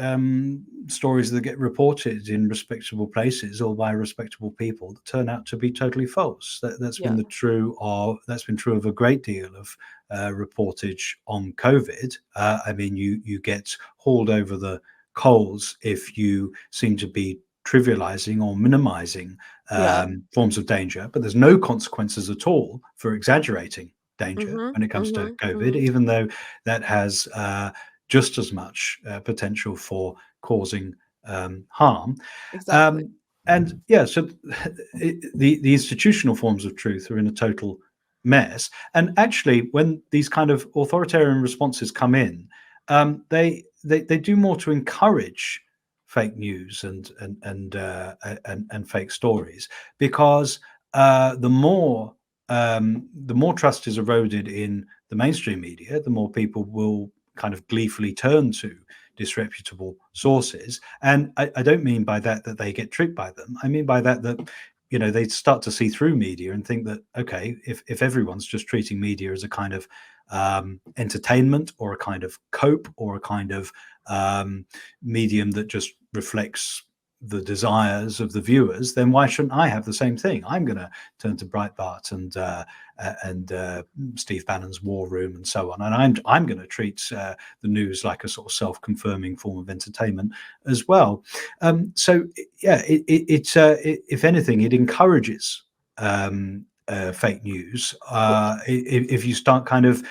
stories that get reported in respectable places or by respectable people that turn out to be totally false. That's Yeah. been true of a great deal of reportage on COVID. I mean, you get hauled over the coals if you seem to be trivializing or minimizing Yeah. forms of danger, but there's no consequences at all for exaggerating danger when it comes to COVID, even though that has just as much potential for causing harm. Exactly. And yeah, so the institutional forms of truth are in a total mess. And actually, when these kind of authoritarian responses come in, they do more to encourage fake news and fake stories, because the more trust is eroded in the mainstream media, the more people will kind of gleefully turn to disreputable sources. And I don't mean by that they get tricked by them. I mean by that they start to see through media and think that, okay, if everyone's just treating media as a kind of entertainment or a kind of cope or a kind of medium that just reflects the desires of the viewers, then why shouldn't I have the same thing? I'm going to turn to Breitbart and Steve Bannon's War Room and so on, and I'm going to treat the news like a sort of self-confirming form of entertainment as well. So yeah, if anything, it encourages fake news if you start kind of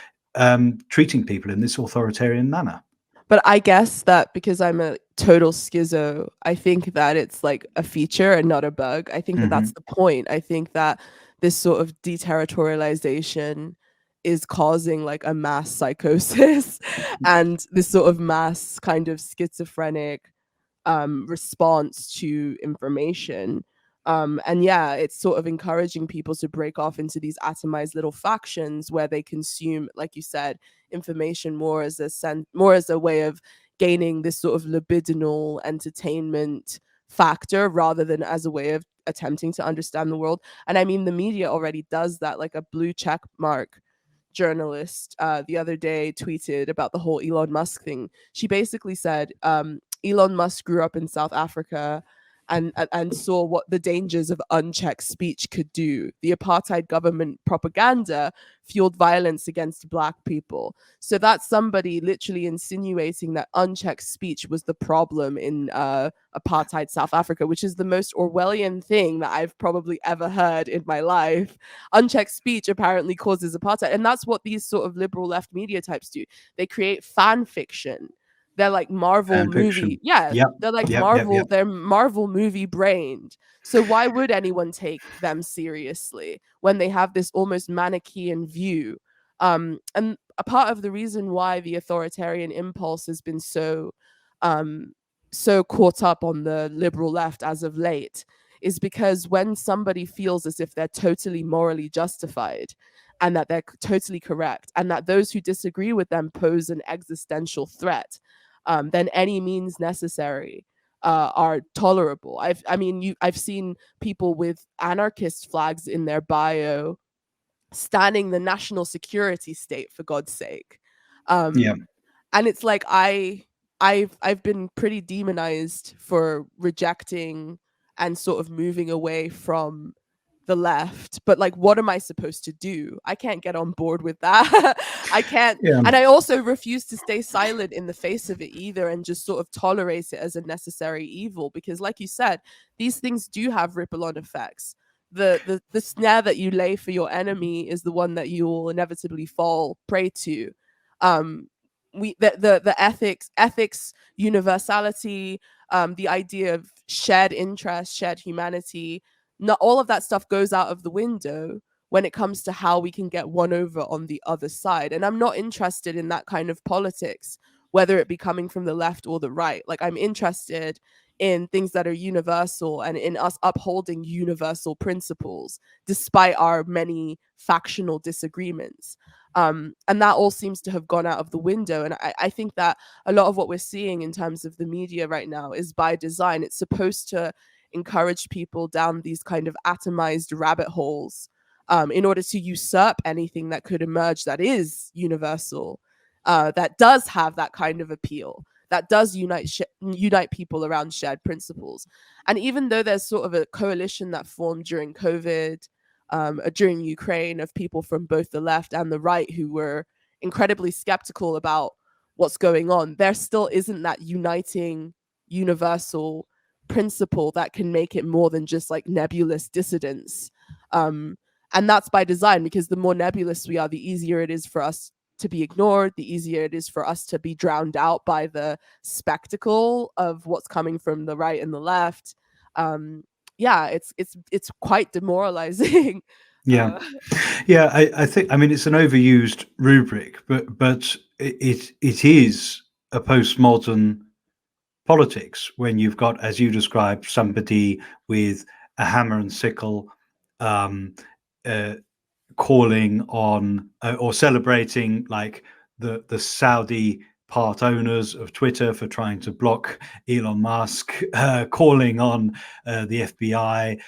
treating people in this authoritarian manner. But I guess that because I'm a total schizo, I think that it's like a feature and not a bug. I think that that's the point. I think that this sort of deterritorialization is causing like a mass psychosis and this sort of mass kind of schizophrenic response to information. And yeah, it's sort of encouraging people to break off into these atomized little factions where they consume, like you said, information more as a way of gaining this sort of libidinal entertainment factor rather than as a way of attempting to understand the world. And I mean, the media already does that. Like a blue check mark journalist the other day tweeted about the whole Elon Musk thing. She basically said Elon Musk grew up in South Africa and saw what the dangers of unchecked speech could do. The apartheid government propaganda fueled violence against Black people. So that's somebody literally insinuating that unchecked speech was the problem in apartheid South Africa, which is the most Orwellian thing that I've probably ever heard in my life. Unchecked speech apparently causes apartheid. And that's what these sort of liberal left media types do. They create fan fiction. They're like Marvel movie. Yeah, they're like Marvel. They're Marvel movie brained. So why would anyone take them seriously when they have this almost Manichaean view? And a part of the reason why the authoritarian impulse has been so caught up on the liberal left as of late is because when somebody feels as if they're totally morally justified and that they're totally correct and that those who disagree with them pose an existential threat, then any means necessary are tolerable. I've seen people with anarchist flags in their bio standing the national security state, for God's sake. Yeah. And it's like I've been pretty demonized for rejecting and sort of moving away from the left, but like, what am I supposed to do? I can't get on board with that. I can't. Yeah. And I also refuse to stay silent in the face of it either and just sort of tolerate it as a necessary evil, because like you said, these things do have ripple on effects. The snare that you lay for your enemy is the one that you will inevitably fall prey to. The ethics, universality, the idea of shared interest, shared humanity, not all of that stuff goes out of the window when it comes to how we can get one over on the other side. And I'm not interested in that kind of politics, whether it be coming from the left or the right. Like, I'm interested in things that are universal and in us upholding universal principles despite our many factional disagreements. And that all seems to have gone out of the window. And I think that a lot of what we're seeing in terms of the media right now is by design. It's supposed to encourage people down these kind of atomized rabbit holes in order to usurp anything that could emerge that is universal, that does have that kind of appeal, that does unite people around shared principles. And even though there's sort of a coalition that formed during COVID, during Ukraine, of people from both the left and the right who were incredibly skeptical about what's going on, there still isn't that uniting universal principle that can make it more than just like nebulous dissidence. And that's by design, because the more nebulous we are, the easier it is for us to be ignored, the easier it is for us to be drowned out by the spectacle of what's coming from the right and the left. Yeah, it's quite demoralizing. Yeah. Yeah, I think, I mean, it's an overused rubric, but it is a postmodern politics when you've got, as you described, somebody with a hammer and sickle calling on or celebrating like the Saudi part owners of Twitter for trying to block Elon Musk, calling on the FBI.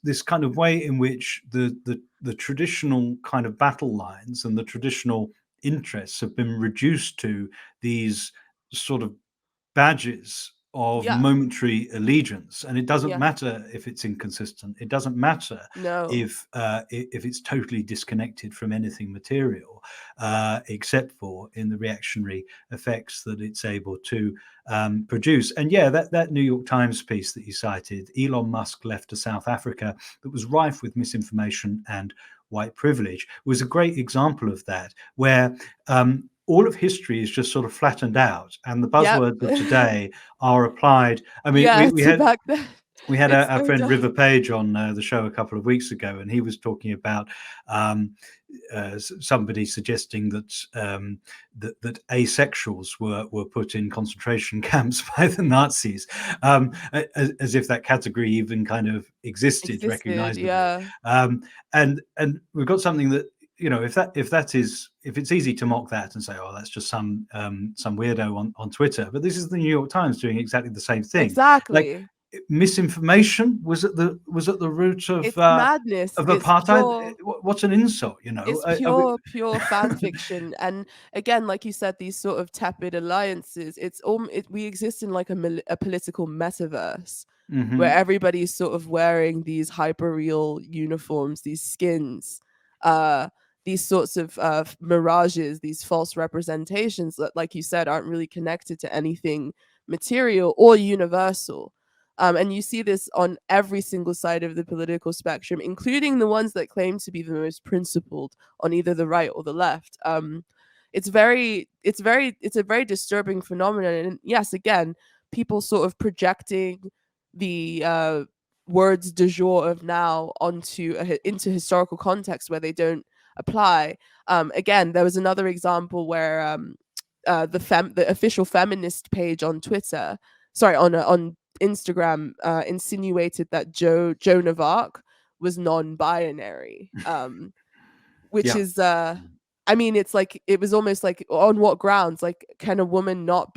This kind of way in which the traditional kind of battle lines and the traditional interests have been reduced to these sort of badges of momentary allegiance, and it doesn't matter if it's inconsistent. It doesn't matter if it's totally disconnected from anything material, except for in the reactionary effects that it's able to produce. And yeah, that New York Times piece that you cited, Elon Musk left to South Africa, that was rife with misinformation and white privilege, was a great example of that, where all of history is just sort of flattened out, and the buzzwords of today are applied. I mean, we had our friend River Page on the show a couple of weeks ago, and he was talking about somebody suggesting that that asexuals were put in concentration camps by the Nazis, as if that category even kind of existed recognizably. And we've got something that, you know, if it's easy to mock that and say, oh, that's just some weirdo on Twitter, but this is the New York Times doing exactly the same thing. Exactly. Like, misinformation was at the root of madness, of apartheid. What's an insult, you know? It's pure fan fiction. And again, like you said, these sort of tepid alliances, we exist in like a political metaverse, where everybody's sort of wearing these hyper-real uniforms, these skins, these sorts of mirages, these false representations that, like you said, aren't really connected to anything material or universal. And you see this on every single side of the political spectrum, including the ones that claim to be the most principled on either the right or the left. It's a very disturbing phenomenon. And yes, again, people sort of projecting the words du jour of now into historical context where they don't apply. Again, there was another example where the official feminist page on Twitter, on Instagram insinuated that Joan of Arc was non-binary, which Yeah. is I mean, it's like, it was almost like, on what grounds? Like, can a woman not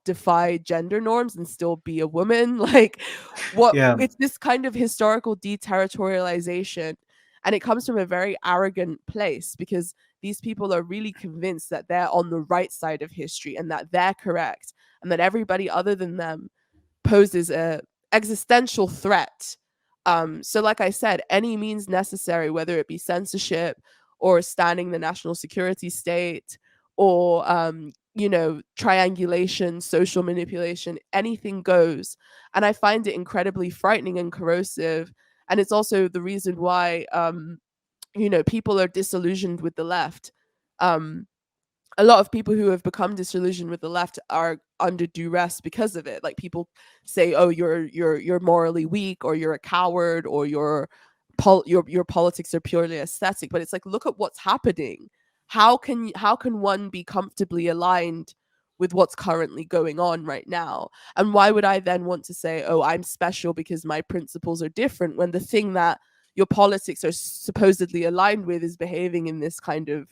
defy gender norms and still be a woman? Like, what? Yeah. It's this kind of historical deterritorialization, and it comes from a very arrogant place, because these people are really convinced that they're on the right side of history and that they're correct, and that everybody other than them poses a existential threat. So like I said, any means necessary, whether it be censorship or standing the national security state, or triangulation, social manipulation, anything goes. And I find it incredibly frightening and corrosive. And it's also the reason why people are disillusioned with the left. A lot of people who have become disillusioned with the left are under duress because of it. Like, people say, "Oh, you're morally weak, or you're a coward, or your politics are purely aesthetic." But it's like, look at what's happening. How can one be comfortably aligned with what's currently going on right now? And why would I then want to say, "Oh, I'm special because my principles are different," when the thing that your politics are supposedly aligned with is behaving in this kind of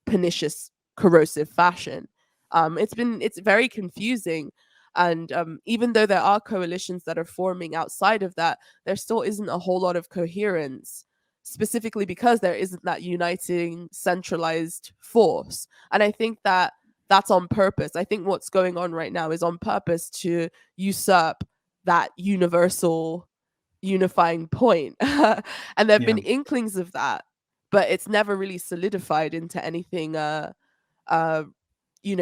pernicious, corrosive fashion? It's very confusing. And even though there are coalitions that are forming outside of that, there still isn't a whole lot of coherence, specifically because there isn't that uniting centralized force. And I think that that's on purpose. I think what's going on right now is on purpose to usurp that universal unifying point. And there have been inklings of that, but it's never really solidified into anything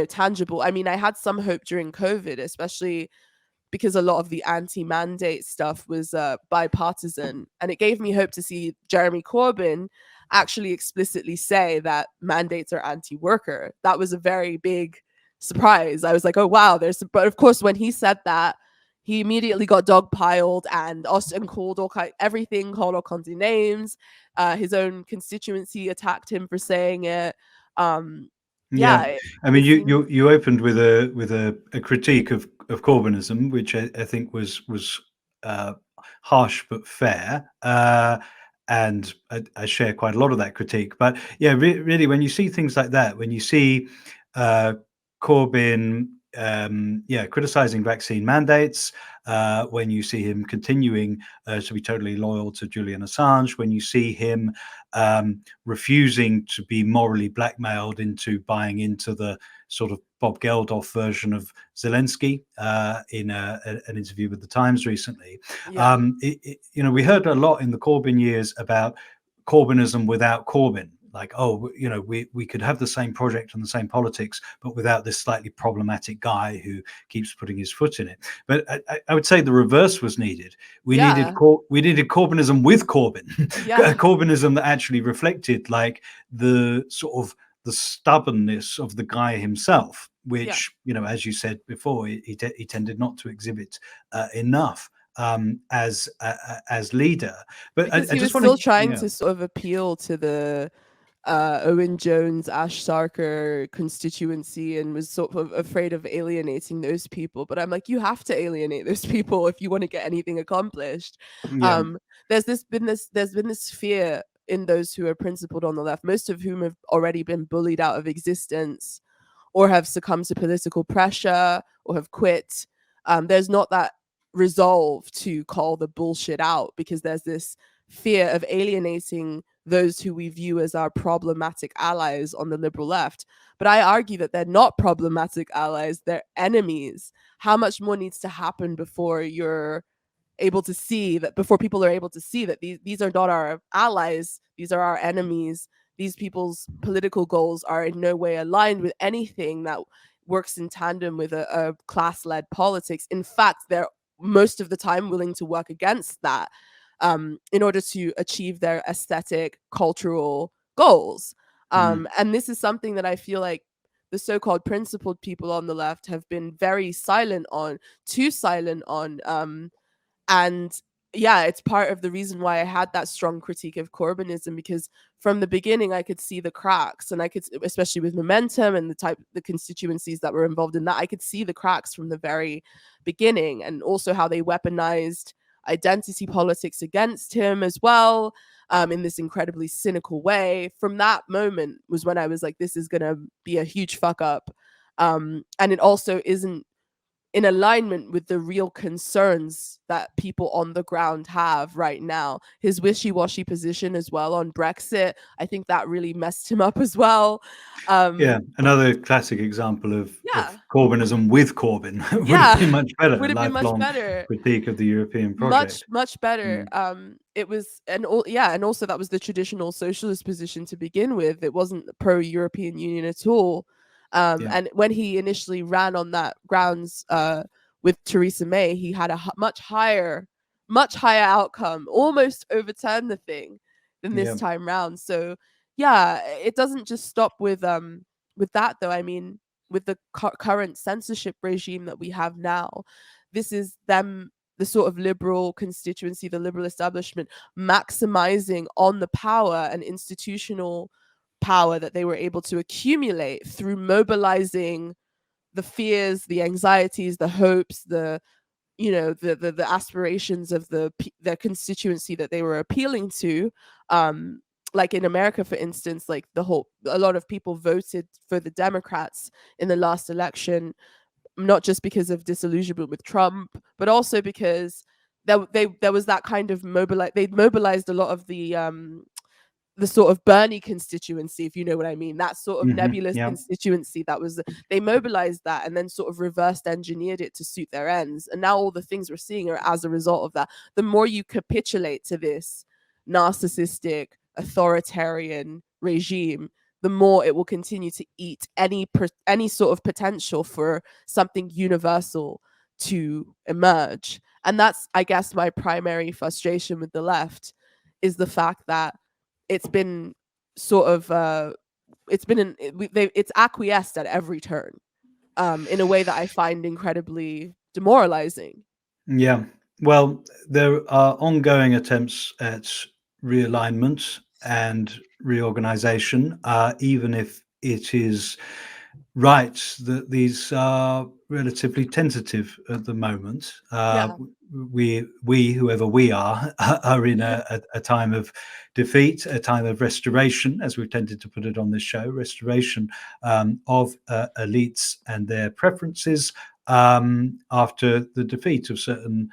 tangible. I mean, I had some hope during COVID, especially because a lot of the anti-mandate stuff was bipartisan, and it gave me hope to see Jeremy Corbyn actually explicitly say that mandates are anti-worker. That was a very big surprise. I was like, oh wow, but of course when he said that, he immediately got dogpiled and Austin called everything, called all kinds of names. His own constituency attacked him for saying it. I mean, you opened with a critique of Corbynism, which I think was harsh but fair, and I share quite a lot of that critique. But yeah, really, when you see things like that, when you see Corbyn, criticizing vaccine mandates, when you see him continuing to be totally loyal to Julian Assange, when you see him refusing to be morally blackmailed into buying into the sort of Bob Geldof version of Zelensky in an interview with the Times recently. Yeah. We heard a lot in the Corbyn years about Corbynism without Corbyn. Like, we could have the same project and the same politics, but without this slightly problematic guy who keeps putting his foot in it. But I would say the reverse was needed. We needed Corbynism with Corbyn, Corbynism that actually reflected like the sort of the stubbornness of the guy himself, which as you said before, he tended not to exhibit enough as leader. But because I he just was want still trying to sort of appeal to the Owen Jones, Ash Sarker constituency, and was sort of afraid of alienating those people. But I'm like, you have to alienate those people if you want to get anything accomplished. There's been this fear in those who are principled on the left, most of whom have already been bullied out of existence, or have succumbed to political pressure, or have quit. There's not that resolve to call the bullshit out, because there's this fear of alienating those who we view as our problematic allies on the liberal left. But I argue that they're not problematic allies, they're enemies. How much more needs to happen before you're able to see that, before people are able to see that these are not our allies, these are our enemies. These people's political goals are in no way aligned with anything that works in tandem with a class-led politics. In fact, they're most of the time willing to work against that in order to achieve their aesthetic, cultural goals. And this is something that I feel like the so-called principled people on the left have been very silent on, too silent on. And yeah, it's part of the reason why I had that strong critique of Corbynism, because from the beginning I could see the cracks, and I could, especially with Momentum and the constituencies that were involved in that, I could see the cracks from the very beginning, and also how they weaponized identity politics against him as well, in this incredibly cynical way. From that moment was when I was like, this is gonna be a huge fuck up, and it also isn't in alignment with the real concerns that people on the ground have right now. His wishy-washy position as well on Brexit, I think that really messed him up as well. Yeah, another classic example of Corbynism with Corbyn would have been much better. Would have been much Lifelong better. critique of the European project. Much better. It was, and also that was the traditional socialist position to begin with. It wasn't pro-European Union at all. And when he initially ran on that grounds with Theresa May, he had a much higher outcome, almost overturned the thing than this time round. So yeah, it doesn't just stop with that though. I mean, with the current censorship regime that we have now, this is them, the sort of liberal constituency, the liberal establishment, maximizing on the power and institutional power that they were able to accumulate through mobilizing the fears, the anxieties, the hopes, the aspirations of the constituency that they were appealing to. Like in America, for instance, like a lot of people voted for the Democrats in the last election, not just because of disillusionment with Trump, but also because there was that kind of they'd mobilized a lot of the sort of Bernie constituency, if you know what I mean, that sort of nebulous constituency they mobilized that and then sort of reversed engineered it to suit their ends. And now all the things we're seeing are as a result of that. The more you capitulate to this narcissistic, authoritarian regime, the more it will continue to eat any sort of potential for something universal to emerge. And that's, I guess, my primary frustration with the left, is the fact that it's been sort of it's acquiesced at every turn, in a way that I find incredibly demoralizing. Yeah, well, there are ongoing attempts at realignment and reorganization, even if it is right that these are relatively tentative at the moment. We whoever we are in a time of defeat, a time of restoration, as we've tended to put it on this show, restoration of elites and their preferences after the defeat of certain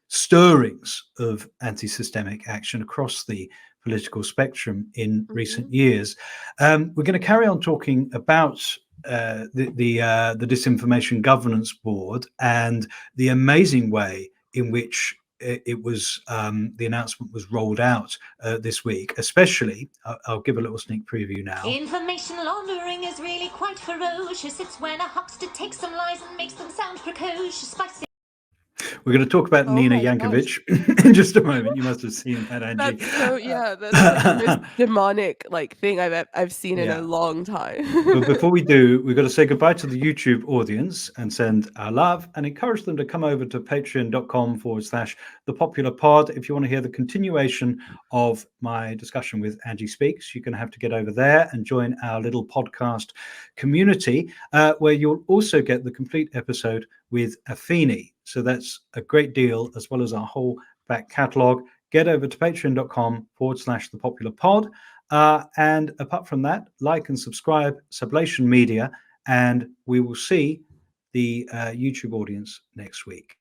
stirrings of anti-systemic action across the political spectrum in recent years. We're going to carry on talking about the Disinformation Governance Board and the amazing way in which it was the announcement was rolled out this week. Especially, I'll give a little sneak preview now. Information laundering is really quite ferocious. It's when a huckster takes some lies and makes them sound precocious. Spicy. We're going to talk about Nina Yankovic in just a moment. You must have seen that, Angie. That's like the most demonic thing I've seen in a long time. But before we do, we've got to say goodbye to the YouTube audience and send our love and encourage them to come over to patreon.com/thepopularpod. If you want to hear the continuation of my discussion with Angie Speaks, you're going to have to get over there and join our little podcast community, where you'll also get the complete episode with Afeni. So that's a great deal, as well as our whole back catalogue. Get over to patreon.com/thepopularpod. And apart from that, like and subscribe, Sublation Media, and we will see the YouTube audience next week.